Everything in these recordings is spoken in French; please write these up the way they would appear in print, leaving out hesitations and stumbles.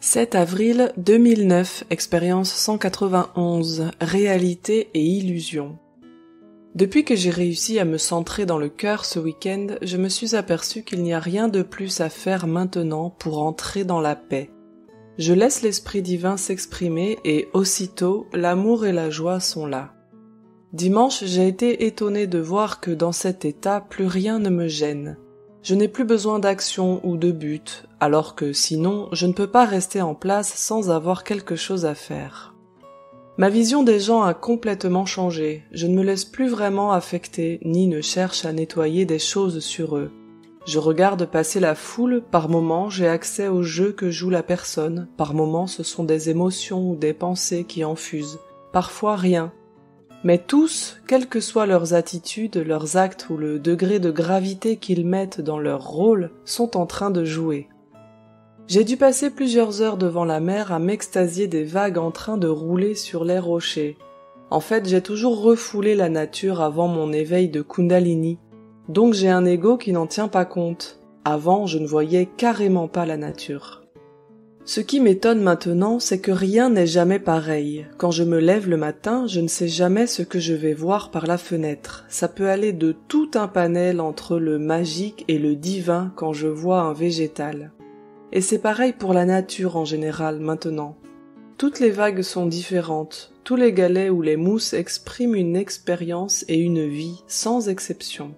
7 avril 2009, expérience 191, réalité et illusion. Depuis que j'ai réussi à me centrer dans le cœur ce week-end, je me suis aperçu qu'il n'y a rien de plus à faire maintenant pour entrer dans la paix. Je laisse l'Esprit divin s'exprimer et aussitôt, l'amour et la joie sont là. Dimanche, j'ai été étonné de voir que dans cet état, plus rien ne me gêne. Je n'ai plus besoin d'action ou de but, alors que sinon, je ne peux pas rester en place sans avoir quelque chose à faire. Ma vision des gens a complètement changé, je ne me laisse plus vraiment affecter, ni ne cherche à nettoyer des choses sur eux. Je regarde passer la foule, par moments j'ai accès au jeu que joue la personne, par moments ce sont des émotions ou des pensées qui en fusent, parfois rien. Mais tous, quelles que soient leurs attitudes, leurs actes ou le degré de gravité qu'ils mettent dans leur rôle, sont en train de jouer. J'ai dû passer plusieurs heures devant la mer à m'extasier des vagues en train de rouler sur les rochers. En fait, j'ai toujours refoulé la nature avant mon éveil de Kundalini, donc j'ai un ego qui n'en tient pas compte. Avant, je ne voyais carrément pas la nature. Ce qui m'étonne maintenant, c'est que rien n'est jamais pareil. Quand je me lève le matin, je ne sais jamais ce que je vais voir par la fenêtre. Ça peut aller de tout un panel entre le magique et le divin quand je vois un végétal. Et c'est pareil pour la nature en général maintenant. Toutes les vagues sont différentes, tous les galets ou les mousses expriment une expérience et une vie, sans exception.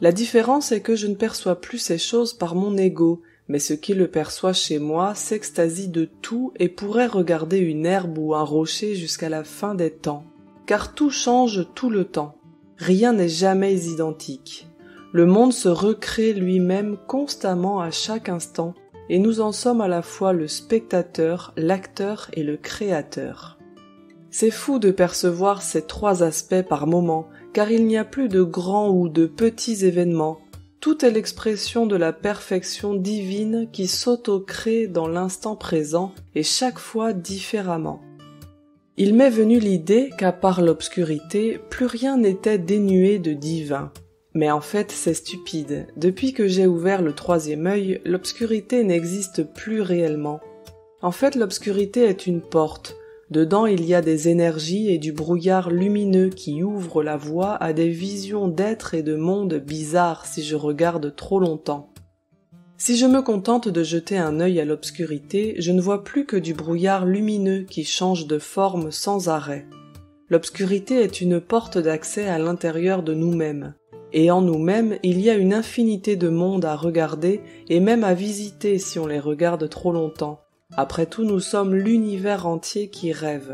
La différence est que je ne perçois plus ces choses par mon ego, mais ce qui le perçoit chez moi s'extasie de tout et pourrait regarder une herbe ou un rocher jusqu'à la fin des temps. Car tout change tout le temps. Rien n'est jamais identique. Le monde se recrée lui-même constamment à chaque instant, et nous en sommes à la fois le spectateur, l'acteur et le créateur. C'est fou de percevoir ces trois aspects par moment, car il n'y a plus de grands ou de petits événements. Tout est l'expression de la perfection divine qui s'auto-crée dans l'instant présent et chaque fois différemment. Il m'est venu l'idée qu'à part l'obscurité, plus rien n'était dénué de divin. Mais en fait, c'est stupide. Depuis que j'ai ouvert le troisième œil, l'obscurité n'existe plus réellement. En fait, l'obscurité est une porte. Dedans, il y a des énergies et du brouillard lumineux qui ouvrent la voie à des visions d'êtres et de mondes bizarres si je regarde trop longtemps. Si je me contente de jeter un œil à l'obscurité, je ne vois plus que du brouillard lumineux qui change de forme sans arrêt. L'obscurité est une porte d'accès à l'intérieur de nous-mêmes. Et en nous-mêmes, il y a une infinité de mondes à regarder et même à visiter si on les regarde trop longtemps. Après tout, nous sommes l'univers entier qui rêve.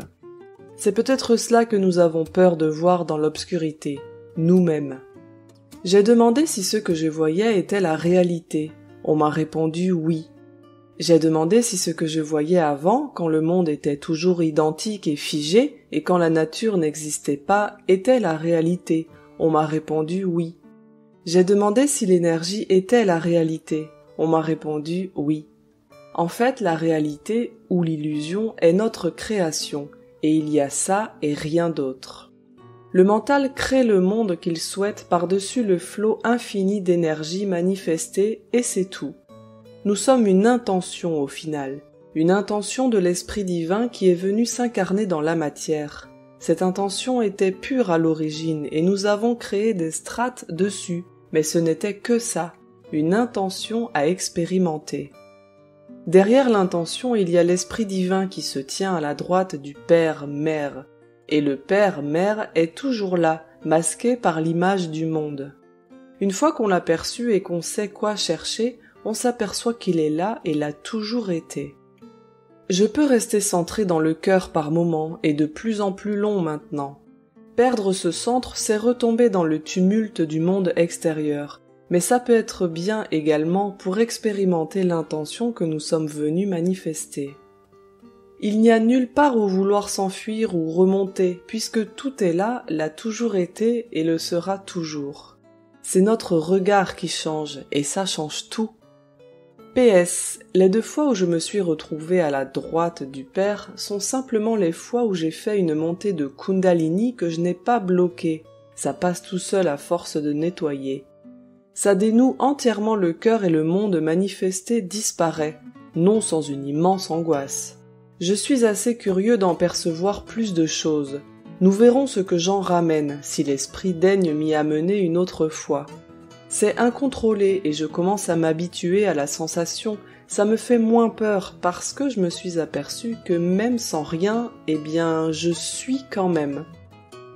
C'est peut-être cela que nous avons peur de voir dans l'obscurité, nous-mêmes. J'ai demandé si ce que je voyais était la réalité. On m'a répondu oui. J'ai demandé si ce que je voyais avant, quand le monde était toujours identique et figé, et quand la nature n'existait pas, était la réalité. On m'a répondu oui. J'ai demandé si l'énergie était la réalité. On m'a répondu oui. En fait, la réalité, ou l'illusion, est notre création, et il y a ça et rien d'autre. Le mental crée le monde qu'il souhaite par-dessus le flot infini d'énergie manifestée, et c'est tout. Nous sommes une intention au final, une intention de l'Esprit divin qui est venu s'incarner dans la matière. Cette intention était pure à l'origine, et nous avons créé des strates dessus, mais ce n'était que ça, une intention à expérimenter. Derrière l'intention, il y a l'Esprit divin qui se tient à la droite du Père-Mère. Et le Père-Mère est toujours là, masqué par l'image du monde. Une fois qu'on l'a perçu et qu'on sait quoi chercher, on s'aperçoit qu'il est là et l'a toujours été. Je peux rester centré dans le cœur par moments et de plus en plus long maintenant. Perdre ce centre, c'est retomber dans le tumulte du monde extérieur. Mais ça peut être bien également pour expérimenter l'intention que nous sommes venus manifester. Il n'y a nulle part où vouloir s'enfuir ou remonter, puisque tout est là, l'a toujours été et le sera toujours. C'est notre regard qui change, et ça change tout. PS, les 2 fois où je me suis retrouvé à la droite du Père sont simplement les fois où j'ai fait une montée de Kundalini que je n'ai pas bloquée. Ça passe tout seul à force de nettoyer. Ça dénoue entièrement le cœur et le monde manifesté disparaît. non sans une immense angoisse. Je suis assez curieux d'en percevoir plus de choses. Nous verrons ce que j'en ramène, si l'esprit daigne m'y amener une autre fois. C'est incontrôlé et je commence à m'habituer à la sensation. Ça me fait moins peur parce que je me suis aperçu que même sans rien, eh bien, je suis quand même.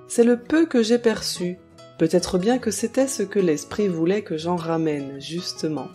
C'est le peu que j'ai perçu. Peut-être bien que c'était ce que l'esprit voulait que j'en ramène, justement.